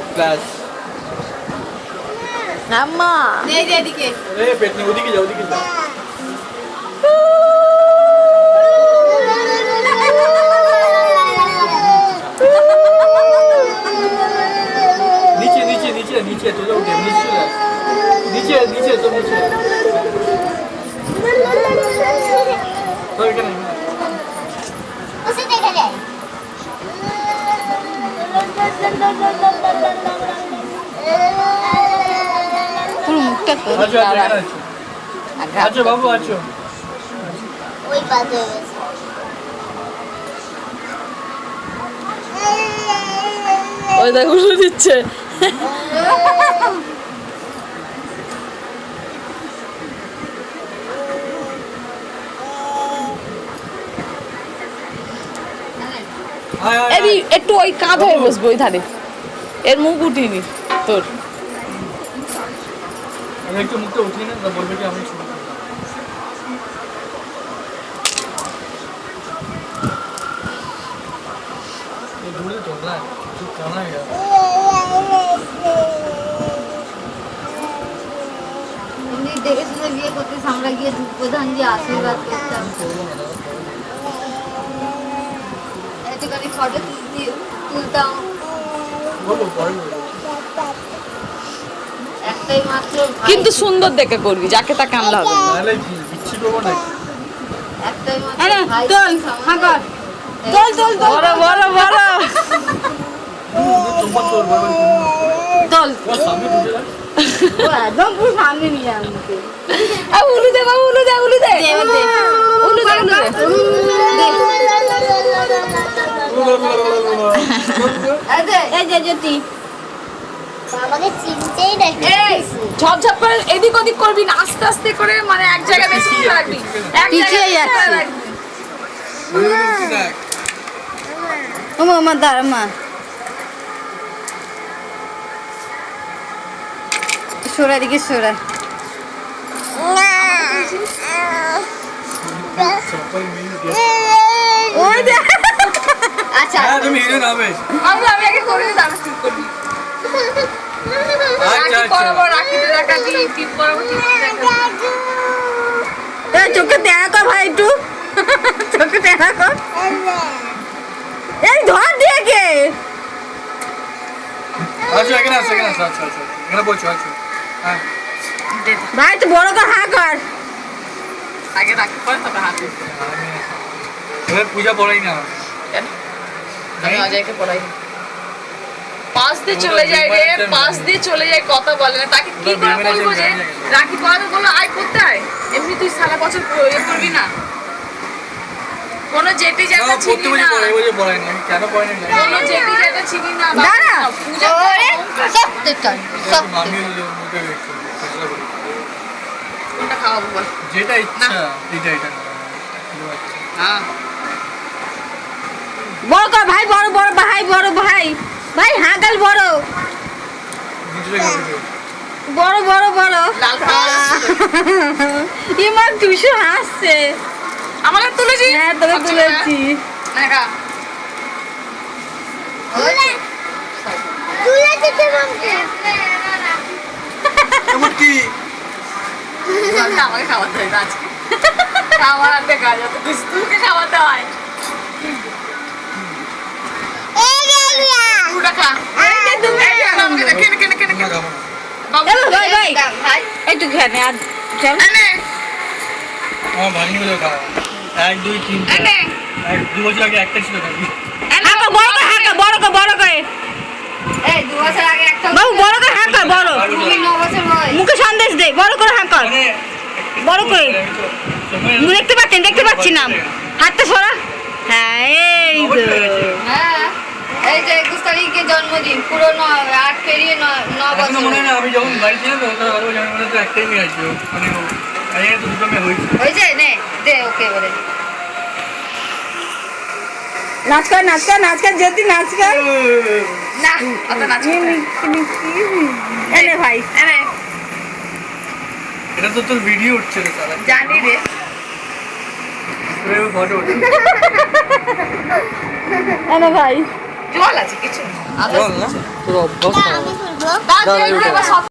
Class আম্মা এই যে এদিকে আরে পেট নিয়ে ওদিকে যাও ওদিকে যাও নিচে নিচে নিচে নিচে চলে উঠে নিচে নিচে নিচে তো নিচে তো এখানে उसे देखा जाए পুরো মুখটা তো আচ্ছা আচ্ছা বাবু আছো वही बात है बस ওই দেখো উঠে দিচ্ছে এই একটু ওই কাঁধ হয়ে বসবো ওই ধারে এর মুখ উঠিনি তোর আমি একটু মুখটা উঠিয়ে না বলবে কি আমি শুনি এই দূরে তো না চুপ কানা গয়া এমনি দেখে শুনে বিয়ে করতে আমরা গিয়ে প্রধান যে আশীর্বাদ করতাম একটুখানি ফটো তুলতাম বলো পরে বলো একটাই মাত্র ভাই, কিন্তু সুন্দর দেখে করবি যাকে তা কামলা হবে না। নাহলে বিচ্ছি করবো না একটাই আরে, মাত্র ভাই তোল, হাঁকা। বড় বড় বড় তোমার তোর বাবা চল তোমার সামনে বুঝে না একদম পুরো সামনে নিয়ে আমাকে উলু দে বাবু উলু দে উলু দে উলু দে এই যে জ্যোতি আমাকে চিনতেই না ঝপ ঝপ করে এদিক ওদিক করবি না আস্তে আস্তে করে মানে এক জায়গায় বেশি রাখবি এক পিছিয়ে জায়গায় যাচ্ছে। রাখবি। ও মামা দাঁড়া মা সরা দিকে সরা ওই দে আচ্ছা হ্যাঁ তুমি হিরোইন হবে আমি আগে করে দিই তারপর ঠিক করবি আচ্ছা রাখি আচ্ছা করবো রাখিতে রাখাবি টিপ করবো টিপ রাখাবি এই চোখে দেখা কর ভাই একটু চোখে দেখা কর এই ধর দিয়ে কে আচ্ছা এখানে আসো আচ্ছা আচ্ছা এখানে বলছো আচ্ছা হ্যাঁ ভাই তুই বড় কর হা কর আগে রাখি পরে তবে হাতে এবার পূজা পড়াই না আমি অজয়কে পড়াই পাঁচ দিয়ে চলে যায় রে পাঁচ দিয়ে চলে যায় কথা বলে না তাকে কি করে বলবো যে রাখি পড়াতে বললো আয় করতে আয় এমনি তুই সারা বছর ইয়ে করবি না কোনো জেটি জায়গা ছিলি না পড়াই না কেন পড়াই না কোনো জেটি জায়গা ছিলি না দাঁড়া। পূজা ওরে সত্যি চল সত্যি আমি মুখে চেষ্টা করি কোনটা খাওয়াবো বল যেটা ইচ্ছা এটা এটা হ্যাঁ বড় কর ভাই বড় বড় ভাই বড় ভাই ভাই হাঁকাল বড় নিজে খাবে বড় বড় বড় লাল খাওয়া ইমা টুসু হাসছে আমাকে তুলেছি হ্যাঁ তোকে তুলেছি দেখা তুলে দিতে মামকে এমন কি আমাকে খাওয়াতে হয় না আজকে আমার হাতে কাজ হতো তোকে খাওয়াতে হয় পুরোটা খা আমাকে দেখে কেন কেন না খাবো না বাবু এলো, ভাই, ভাই। ভাই একটু খেয়ে আর চল এনে আমার ভাঙি গুলো খাওয়া 1 2 3 এনে 2 বছর আগে একটা ছিল খাবি হাঁকা বড় করে হাঁকা বড় করে বড় করে এই 2 বছর আগে একটা বাবু বড় করে হাঁকা বড় তুমি 9 বছর বয়স মুখে সন্দেশ দে বড় করে হাঁকা মানে বড় করে দেখতে পাচ্ছি না হাতটা সরা হ্যাঁ এই তো হ্যাঁ এই যে 21 তারিখে জন্মদিন পুরো 8 পেরিয়ে 9 এখনো বছর মনে হয় না আমি যখন বাড়ি ছিলাম তো তখন আরো জানি মনে হতো একটাই মেয়ে আসবে মানে আগে তো দুটো মেয়ে হয়েছে হয়েছে নে দে ওকে বলে নাচ কর জ্যোতি নাচ কর না অত নাচ এনে ভাই এনে এটা তো তোর ভিডিও উঠছে রে সারা জানি রে ফটো উঠছে এনে ভাই জল আছে কিছু না বল না তোর অভ্যাস না না আমি তুলবো দাঁড়া, তুই এবার সব